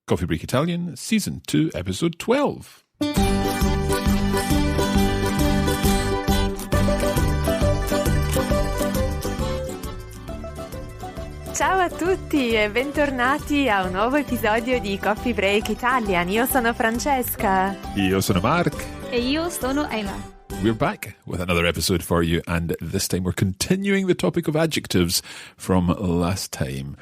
Coffee Break Italian, Season 2, Episode 12. Ciao a tutti e bentornati a un nuovo episodio di Coffee Break Italian. Io sono Francesca. Io sono Mark. E io sono Isla. We're back with another episode for you, and this time we're continuing the topic of adjectives from last time.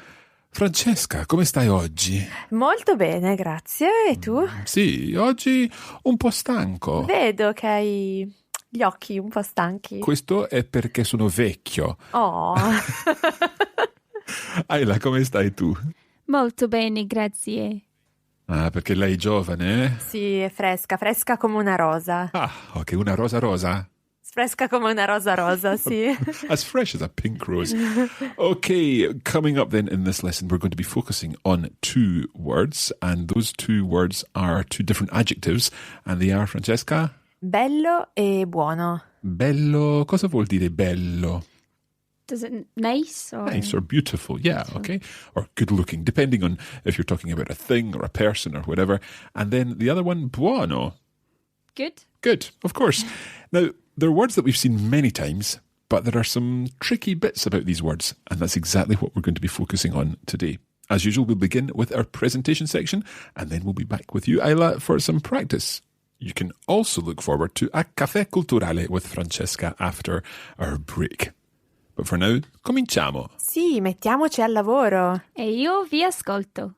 Francesca, come stai oggi? Molto bene, grazie. E tu? Sì, oggi un po' stanco. Vedo che hai gli occhi un po' stanchi. Questo è perché sono vecchio. Oh. Ayla, come stai tu? Molto bene, grazie. Ah, perché lei è giovane, eh? Sì, è fresca come una rosa. Ah, ok, una rosa rosa? Fresca come una rosa, sì. As fresh as a pink rose. Okay, coming up then in this lesson, we're going to be focusing on two words, and those two words are two different adjectives, and they are, Francesca? Bello e buono. Bello, cosa vuol dire bello? Does it nice or Nice or beautiful, yeah, okay. Or good looking, depending on if you're talking about a thing or a person or whatever. And then the other one, buono. good? Good, of course. Now, they're words that we've seen many times, but there are some tricky bits about these words, and that's exactly what we're going to be focusing on today. As usual, we'll begin with our presentation section, and then we'll be back with you, Ayla, for some practice. You can also look forward to a caffè culturale with Francesca after our break. But for now, cominciamo. Sì, mettiamoci al lavoro. E io vi ascolto.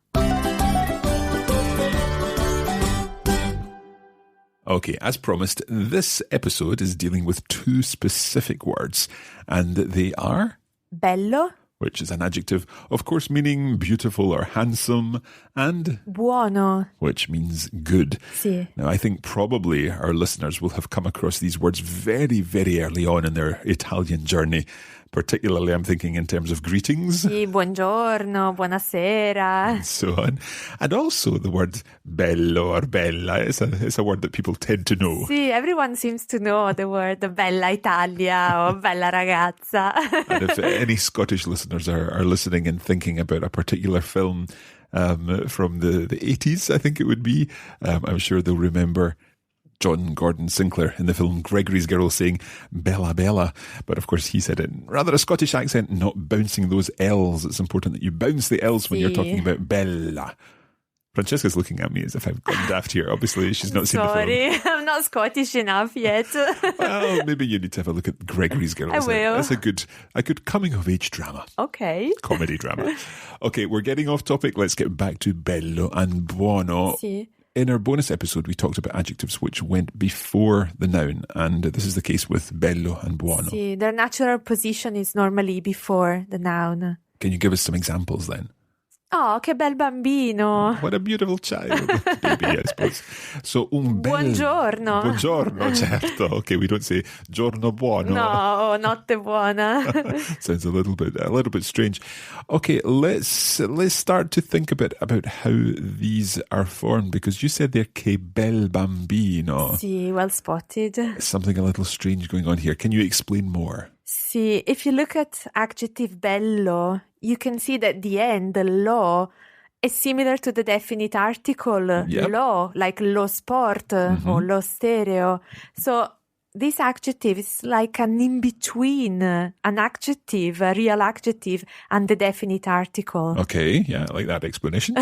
Okay, as promised, this episode is dealing with two specific words, and they are Bello, which is an adjective, of course, meaning beautiful or handsome, and buono. which means good. Sì. Now, I think probably our listeners will have come across these words very, very early on in their Italian journey. Particularly, I'm thinking in terms of greetings. Sì, buongiorno, buonasera. And so on. And also the word bello or bella is a word that people tend to know. Sì, everyone seems to know the word bella Italia or bella ragazza. And if any Scottish listeners are listening and thinking about a particular film from the 80s, I think it would be, I'm sure they'll remember John Gordon Sinclair in the film Gregory's Girl saying Bella Bella, but of course he said it in rather a Scottish accent, not bouncing those L's. It's important that you bounce the L's when you're talking about Bella. Francesca's looking at me as if I've gone daft here. Obviously, she's not seen the film. Sorry, I'm not Scottish enough yet. Well, maybe you need to have a look at Gregory's Girl. I will. It's a good coming-of-age drama. Okay. Comedy drama. Okay, we're getting off topic. Let's get back to bello and buono. Sì. In our bonus episode, we talked about adjectives which went before the noun, and this is the case with bello and buono. Sì, their natural position is normally before the noun. Can you give us some examples then? Oh, che bel bambino. What a beautiful child. Baby, I suppose. So, Buongiorno. Buongiorno, certo. Okay, we don't say giorno buono. No, notte buona. Sounds a little bit strange. Okay, let's start to think a bit about how these are formed, because you said they're che bel bambino. Sì, well spotted. Something a little strange going on here. Can you explain more? Sì, if you look at adjective bello, you can see that the end, the lo, is similar to the definite article, Yep. lo, like lo sport or lo stereo. So this adjective is like an in-between, an adjective, a real adjective, and the definite article. Okay, yeah, I like that explanation.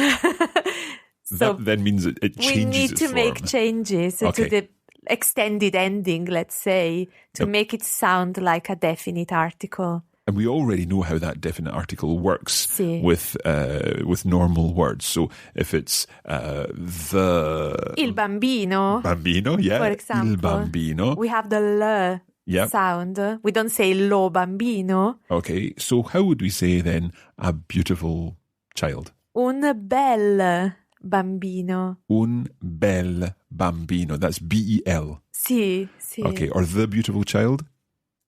So that then means it changes we need its to form. make changes Okay. to the extended ending, let's say, to make it sound like a definite article. And we already know how that definite article works Sì. with normal words. So if it's the Il bambino, bambino, yeah, for example, il bambino. we have the L Yep. sound. We don't say lo bambino. Okay, so how would we say then a beautiful child? Un bel bambino. Un bel bambino. That's B-E-L. Sì, sì. Okay, or the beautiful child?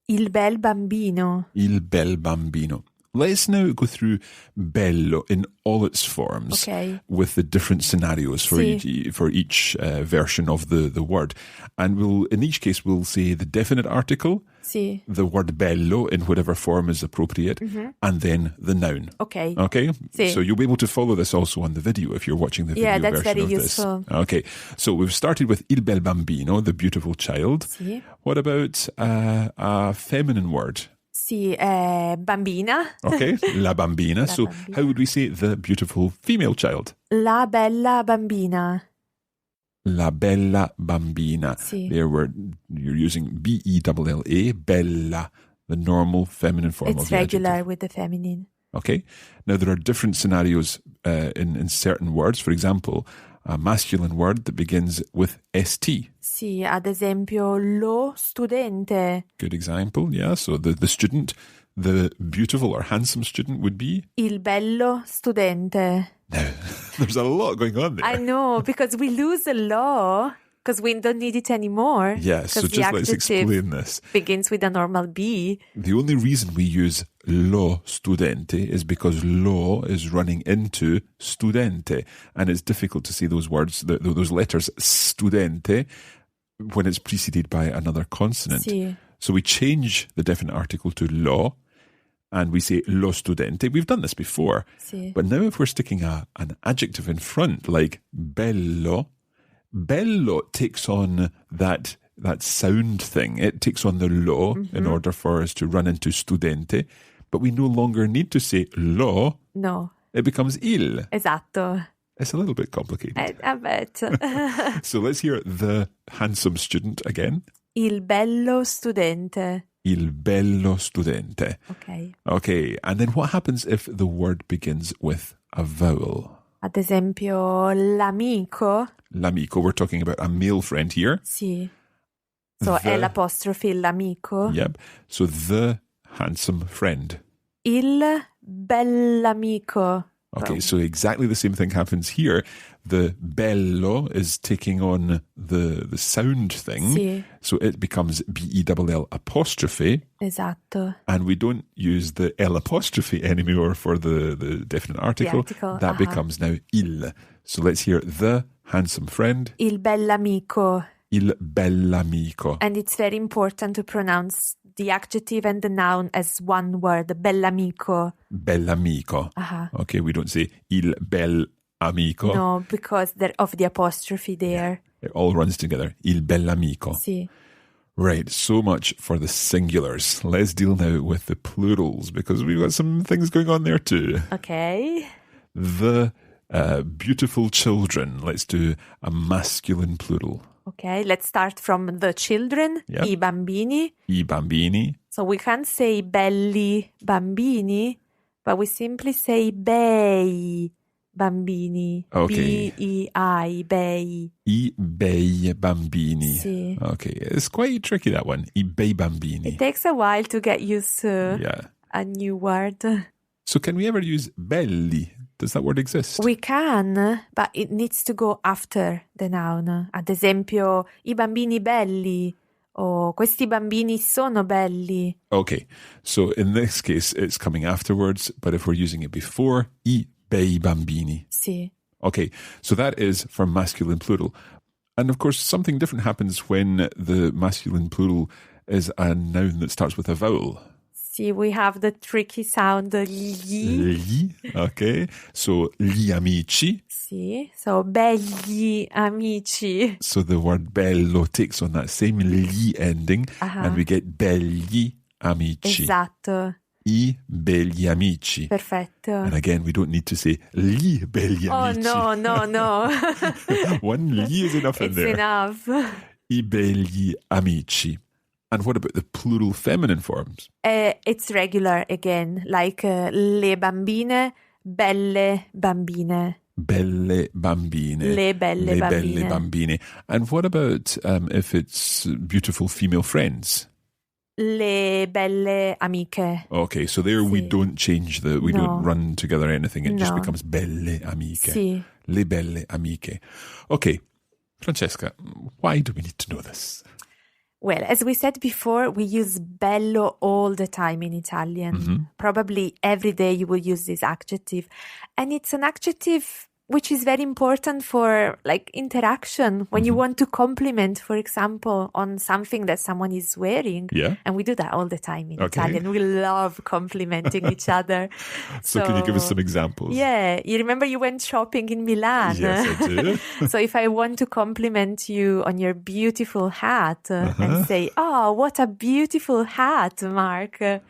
Il bel bambino. Il bel bambino. Let's now go through bello in all its forms with the different scenarios for each version of the word. And in each case, we'll say the definite article, the word bello in whatever form is appropriate, and then the noun. Okay. So you'll be able to follow this also on the video if you're watching the video that's version very of useful. this. Okay, so we've started with il bel bambino, the beautiful child. What about a feminine word? Bambina. Okay, la bambina. So how would we say the beautiful female child? La bella bambina. La bella bambina. There you're using B-E-L-L-A, bella, the normal feminine form of the adjective. It's regular with the feminine. Okay. Now there are different scenarios in certain words. For example, a masculine word that begins with ST. Sì, ad esempio lo studente. Good example, yeah. So the student, the beautiful or handsome student would be? Il bello studente. Now, there's a lot going on there. I know, because we lose a lo, because we don't need it anymore. Yeah, so just let's explain this. Begins with a normal B. The only reason we use lo studente is because lo is running into studente, and it's difficult to say those words, those letters studente, when it's preceded by another consonant. So we change the definite article to lo, and we say lo studente. We've done this before, but now if we're sticking an adjective in front, like bello, bello takes on that sound thing. It takes on the lo in order for us to run into studente, but we no longer need to say lo. No. It becomes il. Esatto. It's a little bit complicated. I bet. So let's hear the handsome student again. Il bello studente. Il bello studente. Okay, and then what happens if the word begins with a vowel? Ad esempio, l'amico. L'amico, we're talking about a male friend here. Sì. So è l'apostrophe l'amico. Yep. So the handsome friend. Il bell'amico. Okay, so exactly the same thing happens here. The bello is taking on the sound thing. So it becomes B-E-L-L apostrophe. Esatto. And we don't use the L apostrophe anymore for the definite article. That becomes now il. So let's hear the handsome friend. Il bell'amico. Il bell'amico. And it's very important to pronounce the adjective and the noun as one word, bell'amico. Bell'amico. Okay, we don't say il bell'amico. No, because of the apostrophe there. It all runs together. Il bell'amico. Sì. Right, so much for the singulars. Let's deal now with the plurals, because we've got some things going on there too. Okay. The beautiful children. Let's do a masculine plural. Okay, let's start from the children, I bambini. I bambini. So we can't say belli bambini, but we simply say bei bambini. Okay. B-E-I, bei. I bei bambini. Sì. Okay, it's quite tricky, that one. I bei bambini. It takes a while to get used to a new word. So can we ever use belli? Does that word exist? We can, but it needs to go after the noun. Ad esempio, i bambini belli, or questi bambini sono belli. Okay, so in this case, it's coming afterwards, but if we're using it before, I bei bambini. Sì. Okay, so that is for masculine plural. And of course, something different happens when the masculine plural is a noun that starts with a vowel. See, we have the tricky sound gli. Gli, okay. So, gli amici. Sì, so begli amici. So the word bello takes on that same li ending, and we get begli amici. Esatto. I begli amici. Perfetto. And again, we don't need to say li begli amici. Oh, no. One li is enough in there. It's enough. I begli amici. And what about the plural feminine forms? It's regular again, like le bambine, belle bambine. Belle bambine. Le belle bambine. Belle bambine. And what about if it's beautiful female friends? Le belle amiche. Okay, so there we don't change we don't run together anything. It just becomes belle amiche. Sì. Le belle amiche. Okay, Francesca, why do we need to know this? Well, as we said before, we use bello all the time in Italian. Probably every day you will use this adjective. And it's an adjective which is very important for like interaction. When you want to compliment, for example, on something that someone is wearing. Yeah. And we do that all the time in Italian. We love complimenting each other. So can you give us some examples? Yeah. You remember you went shopping in Milan? Yes, I do. So if I want to compliment you on your beautiful hat and say, oh, what a beautiful hat, Mark.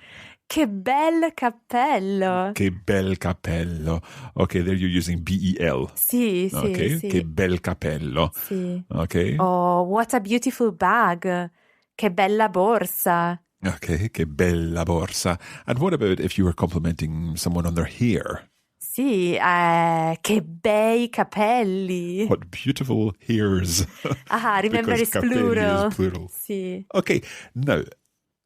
Che bel cappello. Che bel cappello. Okay, there you're using B-E-L. Sì, sì, Okay, sì. che bel cappello. Sì. Okay. Oh, what a beautiful bag. Che bella borsa. Okay, che bella borsa. And what about if you were complimenting someone on their hair? Sì, che bei capelli. What beautiful hairs. Remember Because it's capelli plural. is plural. Sì. Okay, now,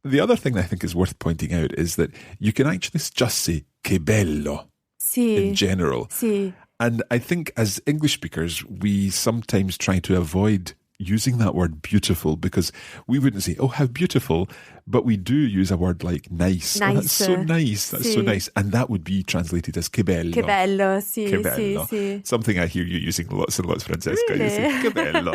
the other thing I think is worth pointing out is that you can actually just say che bello Sì. in general. Sì. And I think as English speakers, we sometimes try to avoid using that word beautiful because we wouldn't say, oh, how beautiful, but we do use a word like nice. Oh, that's so nice. That's so Sì. nice. And that would be translated as che bello. Che bello, sì, Che bello. sì, sì. Something I hear you using lots and lots, Francesca. You Really? say, che bello.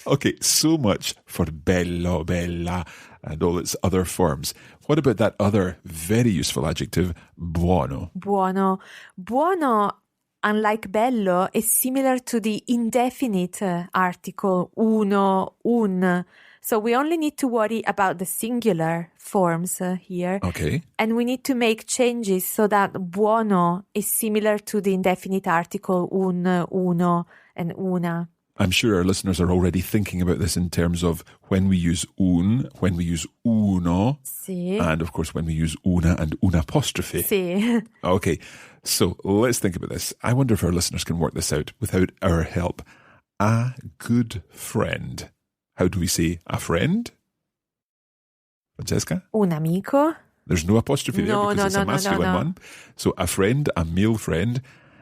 Okay, so much for bello, bella, and all its other forms. What about that other very useful adjective, buono? Buono. Buono, unlike bello, is similar to the indefinite article uno, un. So we only need to worry about the singular forms here. Okay. And we need to make changes so that buono is similar to the indefinite article un, uno, and una. I'm sure our listeners are already thinking about this in terms of when we use un, when we use uno, Sì. and of course when we use una and un apostrophe. Sì. Okay, so let's think about this. I wonder if our listeners can work this out without our help. A good friend. How do we say a friend? Francesca? Un amico. There's no apostrophe there No, because no, it's no, a no, masculine no. one. So a friend, a male friend.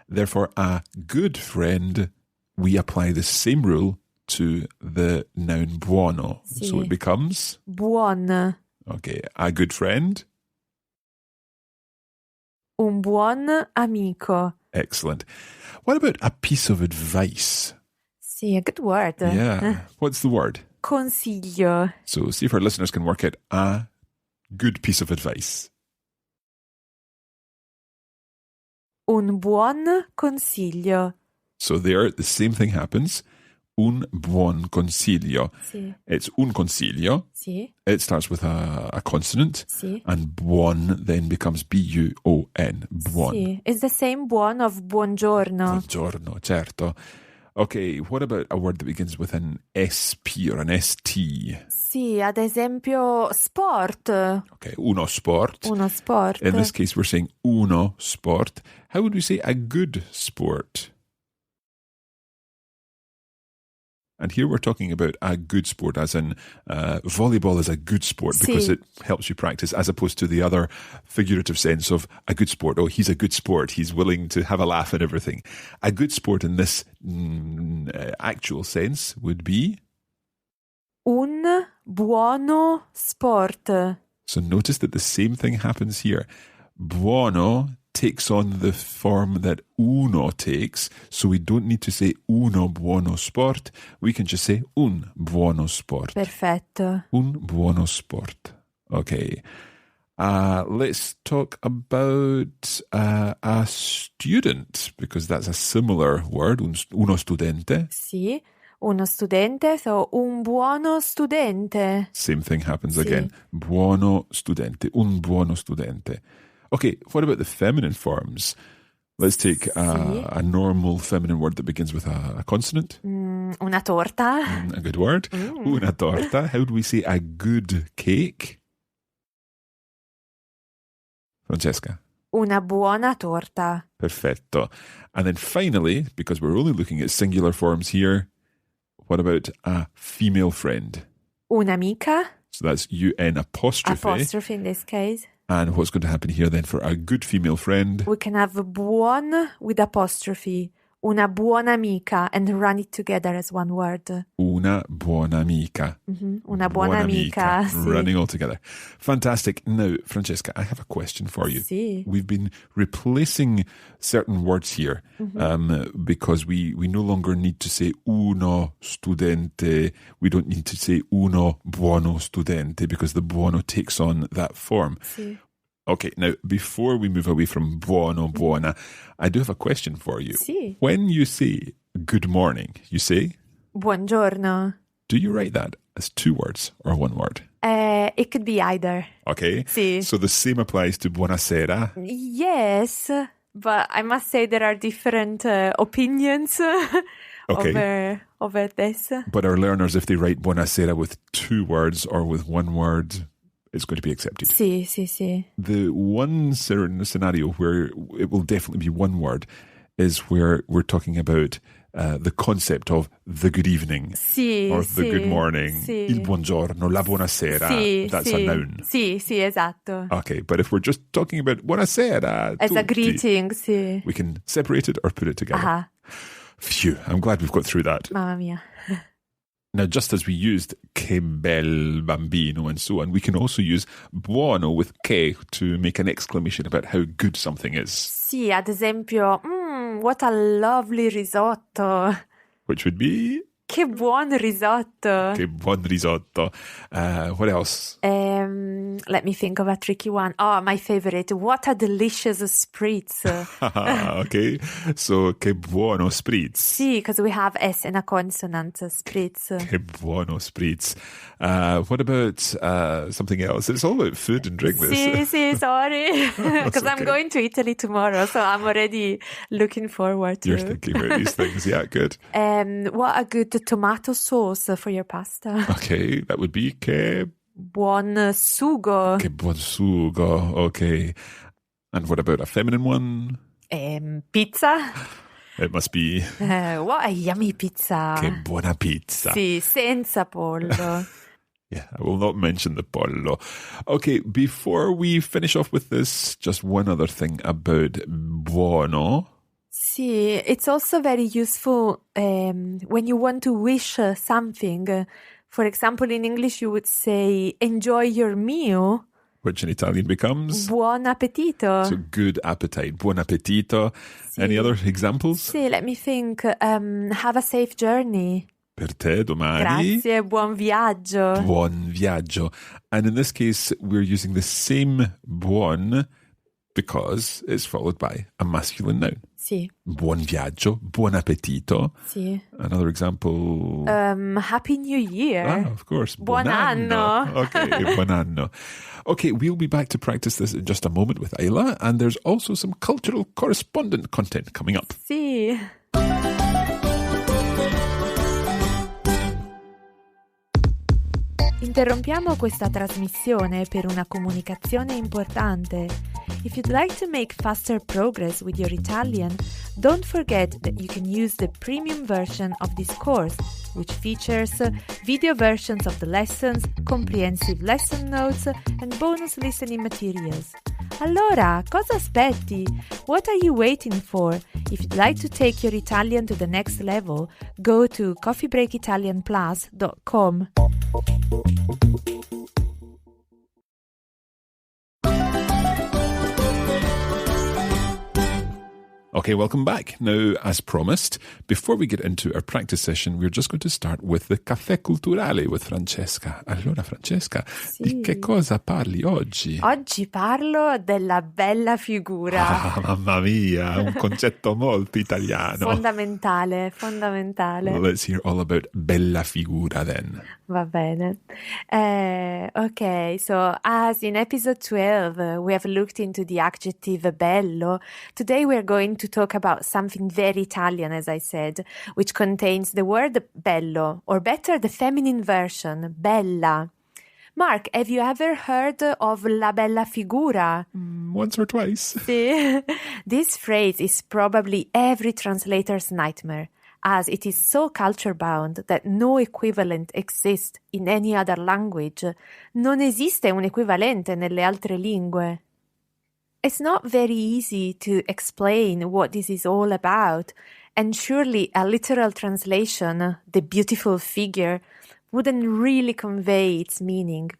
Therefore, a good friend, we apply the same rule to the noun buono. Sì. So it becomes, Buon. okay, a good friend. Un buon amico. Excellent. What about a piece of advice? Sì, a good word. Yeah. What's the word? Consiglio. So see if our listeners can work out a good piece of advice. Un buon consiglio. So there, the same thing happens. Un buon consiglio. Sì. It's un consiglio. Sì. It starts with a consonant. Sì. And buon then becomes B-U-O-N. Buon. Sì. It's the same buon of buongiorno. Buongiorno, certo. Okay, what about a word that begins with an SP or an ST? Sì, ad esempio sport. Okay, uno sport. Uno sport. In this case, we're saying uno sport. How would we say a good sport? And here we're talking about a good sport, as in volleyball is a good sport because Sí. it helps you practice, as opposed to the other figurative sense of a good sport. Oh, he's a good sport. He's willing to have a laugh and everything. A good sport in this actual sense would be? Un buono sport. So notice that the same thing happens here. Buono takes on the form that uno takes, so we don't need to say uno buono sport. We can just say un buono sport. Perfetto. Un buono sport. Okay. Let's talk about a student, because that's a similar word, uno studente. Sì. Uno studente, so un buono studente. Same thing happens Sì. again. Buono studente, un buono studente. Okay, what about the feminine forms? Let's take a normal feminine word that begins with a consonant. Una torta. A good word. Una torta. How do we say a good cake? Francesca. Una buona torta. Perfetto. And then finally, because we're only looking at singular forms here, what about a female friend? Un'amica. So that's UN apostrophe. Apostrophe in this case. And what's going to happen here then for a good female friend? We can have buon with apostrophe. una buona amica, and run it together as one word. Una buona amica. Una buona amica. Sì. Running all together. Fantastic. Now, Francesca, I have a question for you. Sì. We've been replacing certain words here because we no longer need to say uno studente. We don't need to say uno buono studente because the buono takes on that form. Sì. Okay, now, before we move away from buono, buona, I do have a question for you. Sì. When you say good morning, you say? Buongiorno. Do you write that as two words or one word? It could be either. Okay. Sì. So the same applies to buonasera. Yes, but I must say there are different opinions over this. But our learners, if they write buonasera with two words or with one word, it's going to be accepted. Sì, sì, sì. The one scenario where it will definitely be one word is where we're talking about the concept of the good evening Sì, or the good morning, sì. il buongiorno, la buonasera. Sì, That's sì. a noun. Sì, sì, esatto. Okay, but if we're just talking about buonasera As a tutti, greeting, sì. we can separate it or put it together. Ah, Phew, I'm glad we've got through that. mamma mia. Now, just as we used che bel bambino and so on, we can also use buono with che to make an exclamation about how good something is, Sì, ad esempio, what a lovely risotto. which would be Che buon risotto. che buon risotto. What else? Let me think of a tricky one. Oh, my favorite. What a delicious spritz. Okay, so che buono spritz. Sì, because we have S in a consonant, spritz. Che buono spritz. What about something else? It's all about food and drink. Sì, sì, sorry. Because I'm okay. going to Italy tomorrow, so I'm already looking forward to You're thinking about these things. Yeah, good. what a good tomato sauce for your pasta. Okay, that would be che Buon sugo. buon sugo. Okay. And what about a feminine one? Pizza. It must be What a yummy pizza. che buona pizza. Sì, senza pollo. Yeah, I will not mention the pollo. Okay, before we finish off with this, just one other thing about buono. Sì, it's also very useful when you want to wish something. For example, in English you would say, enjoy your meal. Which in Italian becomes? Buon appetito. So good appetite. Buon appetito. Any other examples? Sì, let me think. Have a safe journey. Per te domani. Grazie, buon viaggio. Buon viaggio. And in this case, we're using the same buon because it's followed by a masculine noun. Sì. Buon viaggio, buon appetito. Sì. Another example. Happy New Year. Of course. Buon anno. Okay, buon anno. Okay, we'll be back to practice this in just a moment with Isla, and there's also some cultural correspondent content coming up. Sì. Interrompiamo questa trasmissione per una comunicazione importante. If you'd like to make faster progress with your Italian, don't forget that you can use the premium version of this course, which features video versions of the lessons, comprehensive lesson notes, and bonus listening materials. Allora, cosa aspetti? What are you waiting for? If you'd like to take your Italian to the next level, go to coffeebreakitalianplus.com. Okay, welcome back. Now, as promised, before we get into our practice session, we're just going to start with the Caffè Culturale with Francesca. Allora, Francesca, di che cosa parli oggi? Oggi parlo della bella figura. Ah, mamma mia, un concetto molto italiano. Fondamentale. Well, let's hear all about bella figura then. Va bene. Okay, so as in episode 12, we have looked into the adjective bello. Today we're going to talk about something very Italian, as I said, which contains the word bello, or better, the feminine version, bella. Mark, have you ever heard of la bella figura? Once or twice. See? This phrase is probably every translator's nightmare, as it is so culture-bound that no equivalent exists in any other language. Non esiste un equivalente nelle altre lingue. It's not very easy to explain what this is all about, And surely a literal translation, the beautiful figure, wouldn't really convey its meaning.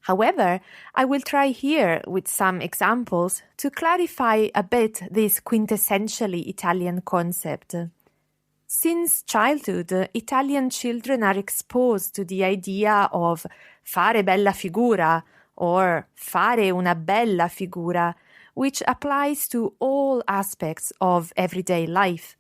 However, I will try here with some examples to clarify a bit this quintessentially Italian concept. Since childhood, Italian children are exposed to the idea of fare bella figura or fare una bella figura, which applies to all aspects of everyday life.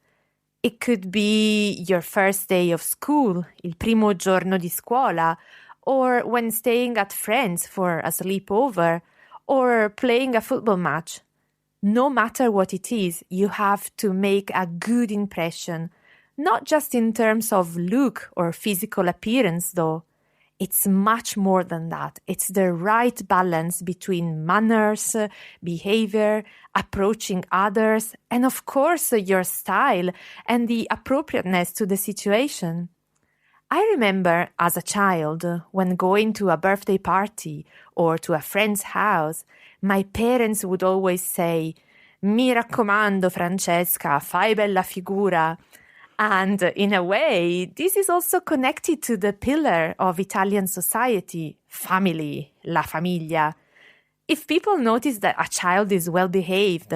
It could be your first day of school, il primo giorno di scuola, or when staying at friends for a sleepover, or playing a football match. No matter what it is, you have to make a good impression, not just in terms of look or physical appearance, though. It's much more than that. It's the right balance between manners, behavior, approaching others, and of course your style and the appropriateness to the situation. I remember as a child, when going to a birthday party or to a friend's house, my parents would always say, "Mi raccomando, Francesca, fai bella figura." And in a way, this is also connected to the pillar of Italian society, family, la famiglia. If people notice that a child is well behaved,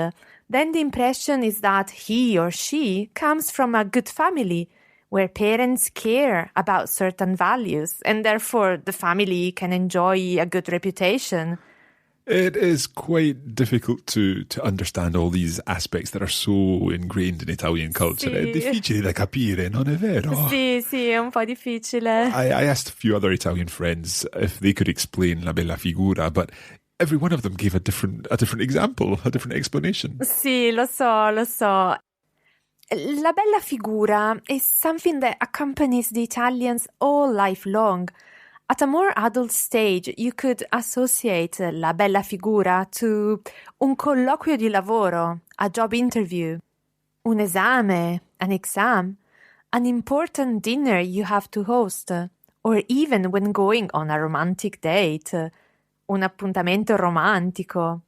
then the impression is that he or she comes from a good family, where parents care about certain values, and therefore the family can enjoy a good reputation. It is quite difficult to understand all these aspects that are so ingrained in Italian culture. Sì. È difficile da capire, non è vero? Sì, è un po' difficile. I asked a few other Italian friends if they could explain la bella figura, but every one of them gave a different example, a different explanation. Sì, lo so. La bella figura is something that accompanies the Italians all life long. At a more adult stage, you could associate la bella figura to un colloquio di lavoro, a job interview, un esame, an exam, an important dinner you have to host, or even when going on a romantic date, un appuntamento romantico.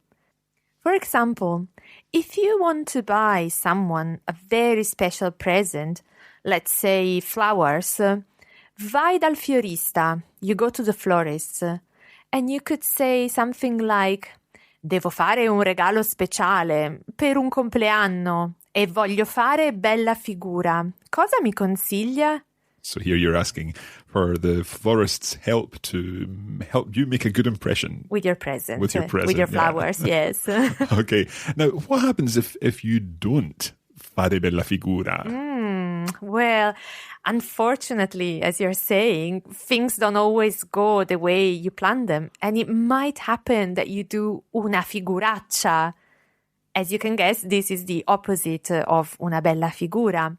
For example, if you want to buy someone a very special present, let's say flowers, vai dal fiorista, you go to the florist, and you could say something like, devo fare un regalo speciale per un compleanno e voglio fare bella figura. Cosa mi consiglia? So here you're asking for the florist's help to help you make a good impression. With your present. With your present, With your yeah. flowers, yes. Okay. Now, what happens if you don't fare bella figura? Well, unfortunately, as you're saying, things don't always go the way you plan them. And it might happen that you do una figuraccia. As you can guess, this is the opposite of una bella figura.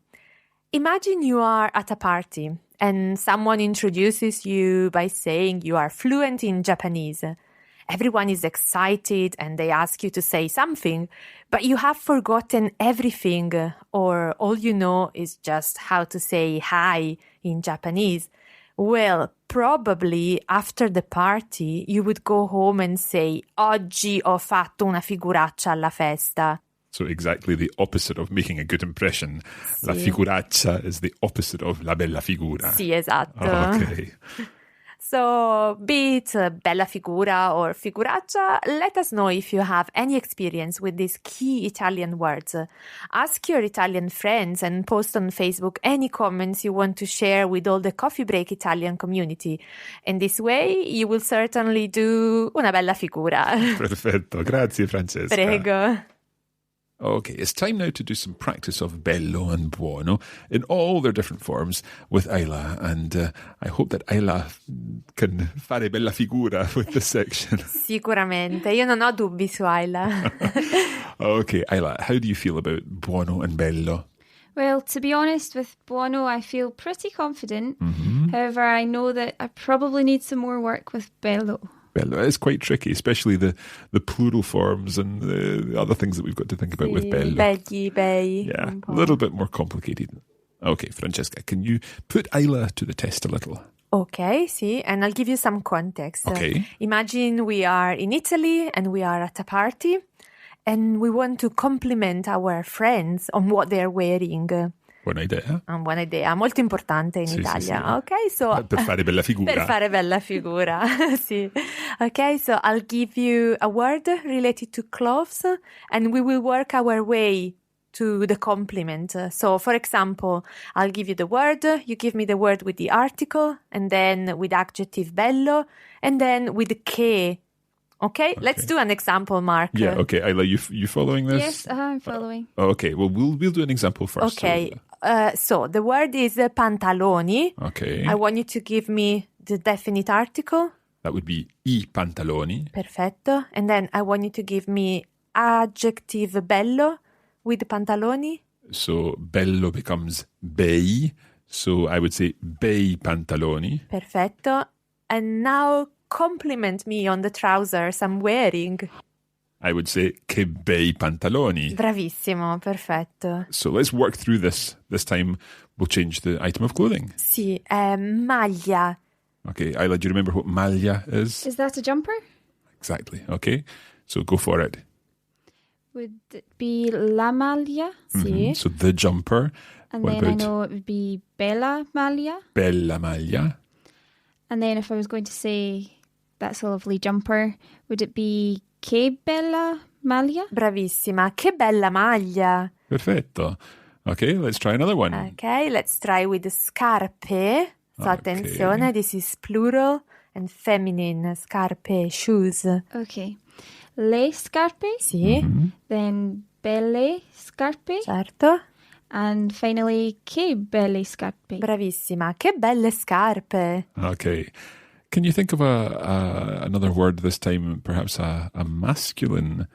Imagine you are at a party and someone introduces you by saying you are fluent in Japanese. Everyone is excited and they ask you to say something, but you have forgotten everything, or all you know is just how to say hi in Japanese. Well, probably after the party, you would go home and say, "Oggi ho fatto una figuraccia alla festa." So exactly the opposite of making a good impression. Sì. La figuraccia is the opposite of la bella figura. Sì, esatto. Okay. So, be it bella figura or figuraccia, let us know if you have any experience with these key Italian words. Ask your Italian friends and post on Facebook any comments you want to share with all the Coffee Break Italian community. In this way, you will certainly do una bella figura. Perfetto. Grazie, Francesca. Prego. Okay, it's time now to do some practice of Bello and Buono in all their different forms with Isla, and I hope that Isla can fare bella figura with this section. Sicuramente, io non ho dubbi su Isla. Okay, Isla, how do you feel about Buono and Bello? Well, to be honest, with Buono, I feel pretty confident. However, I know that I probably need some more work with Bello. Bello is quite tricky, especially the plural forms and the other things that we've got to think about with Bello. Begli, bei. Yeah, a little bit more complicated. Okay, Francesca, can you put Isla to the test a little? Okay, see, and I'll give you some context. Okay. Imagine we are in Italy and we are at a party and we want to compliment our friends on what they're wearing. Buona idea. Buona idea, molto importante in Sì, Italia. sì, sì. Ok, so Per fare bella figura. per fare bella figura. Sì. Ok, so I'll give you a word related to clothes and we will work our way to the complement. So, for example, I'll give you the word, you give me the word with the article, and then with adjective bello, and then with che. Okay, let's do an example, Mark. Yeah, okay. Isla, you following this? Yes, I'm following. Okay, well, we'll do an example first. Okay, so the word is pantaloni. Okay. I want you to give me the definite article. That would be I pantaloni. Perfetto. And then I want you to give me adjective bello with pantaloni. So bello becomes bei. So I would say bei pantaloni. Perfetto. And now compliment me on the trousers I'm wearing. I would say che bei pantaloni. Bravissimo, perfetto. So let's work through this. This time we'll change the item of clothing. Sì, maglia. Okay, Isla, do you remember what maglia is? Is that a jumper? Exactly. Okay, so go for it. Would it be la maglia? Sì. So the jumper. And What then I about know it would be bella maglia. bella maglia? And then if I was going to say that's a lovely jumper, would it be che bella maglia? Bravissima. Che bella maglia. Perfetto. Okay, let's try another one. Okay, let's try with the scarpe. So Okay. attenzione, this is plural and feminine. Scarpe, shoes. Okay. Le scarpe, Sì, then belle scarpe, certo. and finally che belle scarpe. Bravissima. Che belle scarpe. Okay. Can you think of another word this time, perhaps a masculine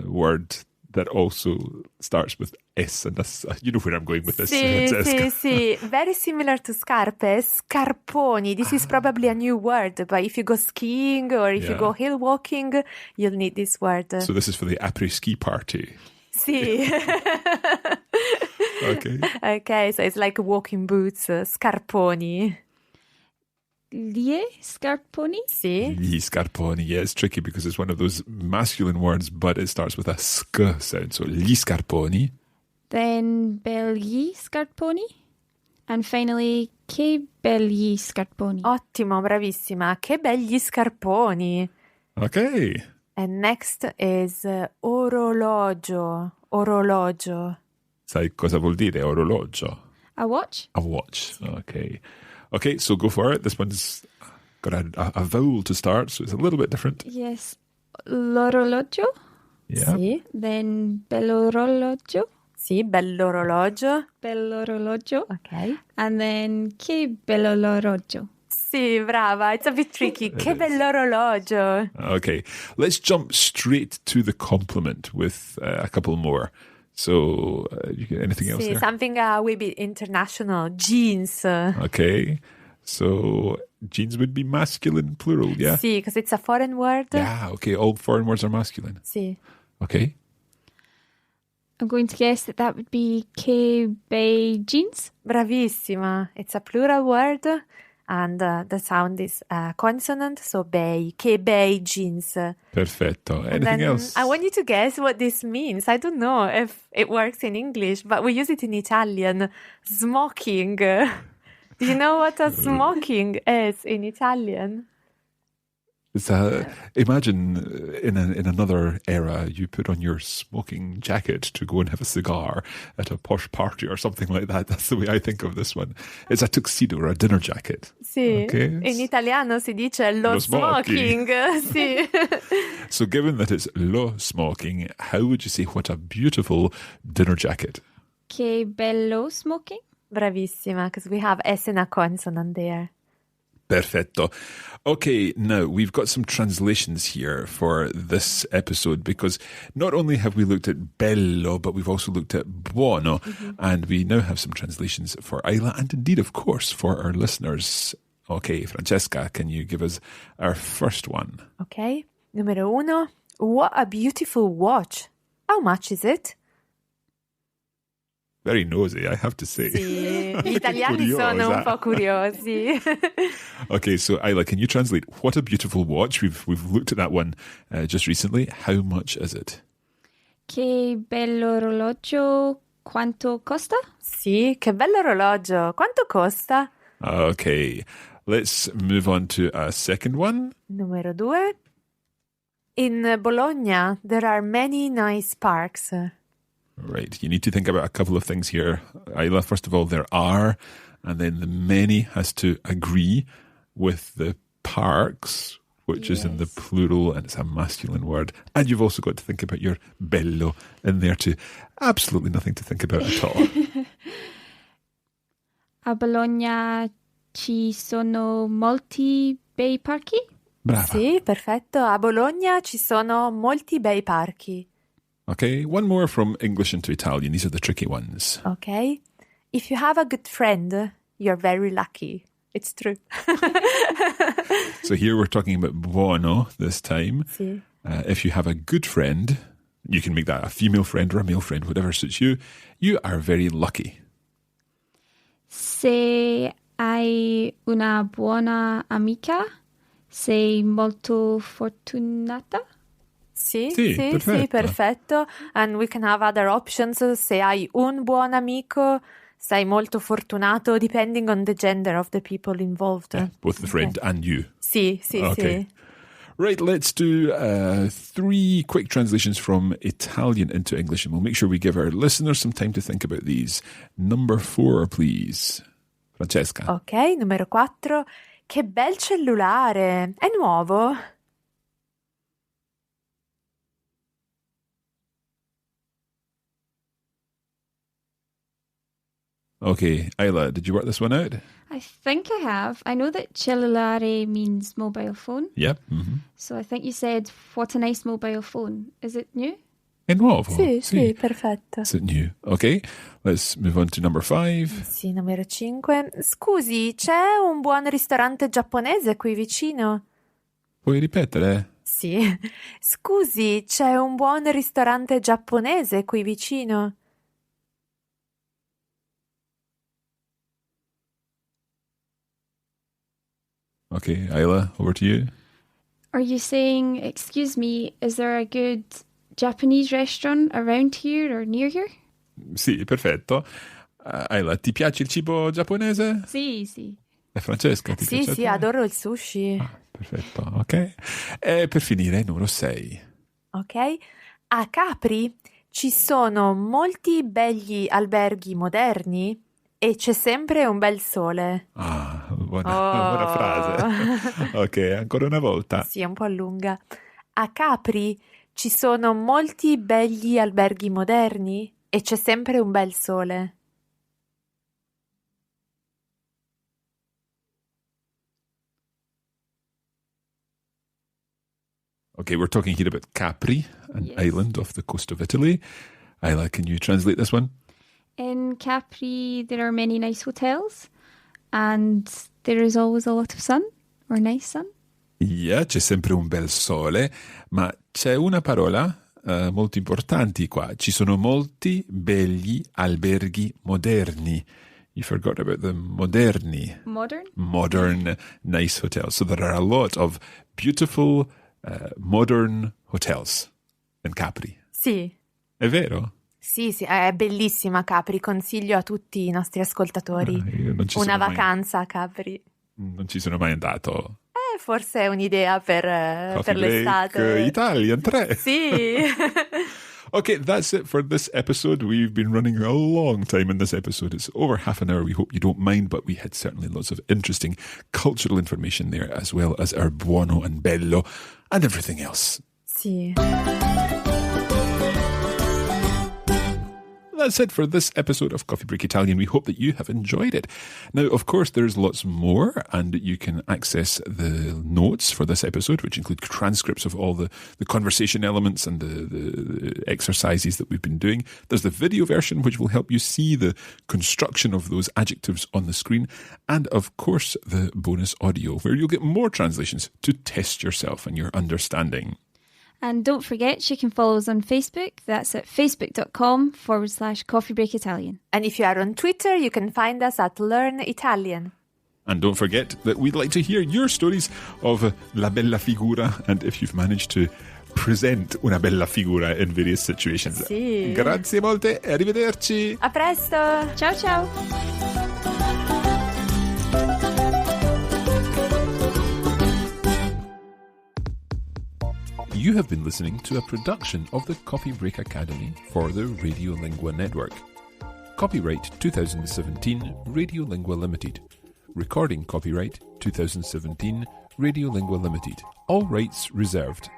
word that also starts with S? And that's, you know where I'm going with this, Sì, Francesca. sì, sì. Very similar to scarpe. Scarponi. This is probably a new word, but if you go skiing or if you Yeah. go hill walking, you'll need this word. So this is for the après-ski party. Sì. Okay. Okay, so it's like walking boots, scarponi. Lie scarponi, Sì. Gli scarponi. Yeah, it's tricky because it's one of those masculine words, but it starts with a sk sound. So gli scarponi. then belli scarponi, and finally che belli scarponi. Ottimo, bravissima. Che begli scarponi. Okay. And next is orologio. Orologio. Sai cosa vuol dire orologio? A watch? A watch. Okay. Okay, so go for it. This one's got a vowel to start, so it's a little bit different. Yes. L'orologio, Yeah. Sì. then bell'orologio, Sì, bell'orologio. bell'orologio, Ok. and then che bell'orologio. Sì, brava. It's a bit tricky. Che bell'orologio. Okay, let's jump straight to the compliment with a couple more. So, anything else Sì, there? something will be international. Jeans. Okay, so jeans would be masculine, plural, yeah? Sì, because it's a foreign word. Yeah, okay, all foreign words are masculine. Sì. Okay, I'm going to guess that would be che bei jeans. Bravissima. It's a plural word. And the sound is consonant, so bei. Che bei jeans. perfetto. And Anything then else? I want you to guess what this means. I don't know if it works in English, but we use it in Italian. Smoking. Do you know what a smoking is in Italian? It's imagine in another era you put on your smoking jacket to go and have a cigar at a posh party or something like that. That's the way I think of this one. It's a tuxedo or a dinner jacket. Sì, Okay. in italiano si dice lo smoking. sì. So given that it's lo smoking, how would you say what a beautiful dinner jacket? Che bello smoking. Bravissima, because we have S and a consonant there. Perfetto. Okay, now we've got some translations here for this episode because not only have we looked at bello, but we've also looked at buono, and we now have some translations for Isla and indeed, of course, for our listeners. Okay, Francesca, can you give us our first one? Okay, numero uno. What a beautiful watch. How much is it? Very nosy, I have to say. Sì, gli italiani sono un po' curiosi. Okay, so Isla, can you translate what a beautiful watch? We've looked at that one just recently. How much is it? Che bello orologio quanto costa? Sì, che bello orologio. Quanto costa? Okay, let's move on to a second one. Numero 2. In Bologna, there are many nice parks. Right, you need to think about a couple of things here, Isla. First of all, there are, and then the many has to agree with the parks, which is in the plural, and it's a masculine word. And you've also got to think about your bello in there too. Absolutely nothing to think about at all. A Bologna ci sono molti bei parchi? Brava. Sì, perfetto. A Bologna ci sono molti bei parchi. Okay, one more from English into Italian. These are the tricky ones. Okay. If you have a good friend, you're very lucky. It's true. So here we're talking about buono this time. Sì. If you have a good friend, you can make that a female friend or a male friend, whatever suits you. You are very lucky. Se hai una buona amica, sei molto fortunata? Sì, Sì, sì, perfetto. sì, perfetto. And we can have other options. Se hai un buon amico, sei molto fortunato, depending on the gender of the people involved. Yeah, both the friend and you. Sì, sì, Okay. sì. Right, let's do 3 quick translations from Italian into English, and we'll make sure we give our listeners some time to think about these. Number 4, please. Francesca. Ok, numero 4. Che bel cellulare! È nuovo? Okay, Isla, did you work this one out? I think I have. I know that cellulare means mobile phone. Yep. Mm-hmm. So I think you said, what a nice mobile phone. Is it new? È nuovo. Sì, sì, perfetto. Is it new? Okay, let's move on to number 5. Sì, numero 5. Scusi, c'è un buon ristorante giapponese qui vicino? Puoi ripetere? Sì. Scusi, c'è un buon ristorante giapponese qui vicino? Okay, Isla, over to you. Are you saying, excuse me, is there a good Japanese restaurant around here or near here? Sì, perfetto. Isla, ti piace il cibo giapponese? Sì, sì. E Francesca, ti Sì, piace a sì, te? adoro il sushi. Perfetto, ok. E per finire, numero 6. Ok? A Capri ci sono molti begli alberghi moderni e c'è sempre un bel sole. Buona frase. Ok, ancora una volta. Sì, è un po' lunga. A Capri ci sono molti begli alberghi moderni e c'è sempre un bel sole. Okay, we're talking here about Capri, an island off the coast of Italy. Isla, can you translate this one? In Capri, there are many nice hotels and there is always a lot of sun or nice sun. Yeah, c'è sempre un bel sole, ma c'è una parola molto importante qua. Ci sono molti begli alberghi moderni. You forgot about the moderni. Modern? Modern, nice hotels. So there are a lot of beautiful, modern hotels in Capri. Sì. È vero? Sì, sì, è bellissima Capri, consiglio a tutti i nostri ascoltatori. Io non ci sono Una mai- vacanza a Capri. Non ci sono mai andato. Forse è un'idea per Coffee l'estate. break, Italian 3. Sì. Okay, that's it for this episode. We've been running a long time in this episode. It's over half an hour. We hope you don't mind, but we had certainly lots of interesting cultural information there, as well as our Buono and Bello and everything else. Sì. That's it for this episode of Coffee Break Italian. We hope that you have enjoyed it. Now, of course, there's lots more, and you can access the notes for this episode, which include transcripts of all the conversation elements and the exercises that we've been doing. There's the video version, which will help you see the construction of those adjectives on the screen. And, of course, the bonus audio, where you'll get more translations to test yourself and your understanding. And don't forget, you can follow us on Facebook. That's at facebook.com/Coffee Break Italian. And if you are on Twitter, you can find us at Learn Italian. And don't forget that we'd like to hear your stories of La Bella Figura, and if you've managed to present una bella figura in various situations. Sì. Grazie molte e arrivederci. A presto. Ciao ciao. You have been listening to a production of the Copy Break Academy for the Radiolingua Network. Copyright 2017 Radiolingua Limited. Recording copyright 2017 Radiolingua Limited. All rights reserved.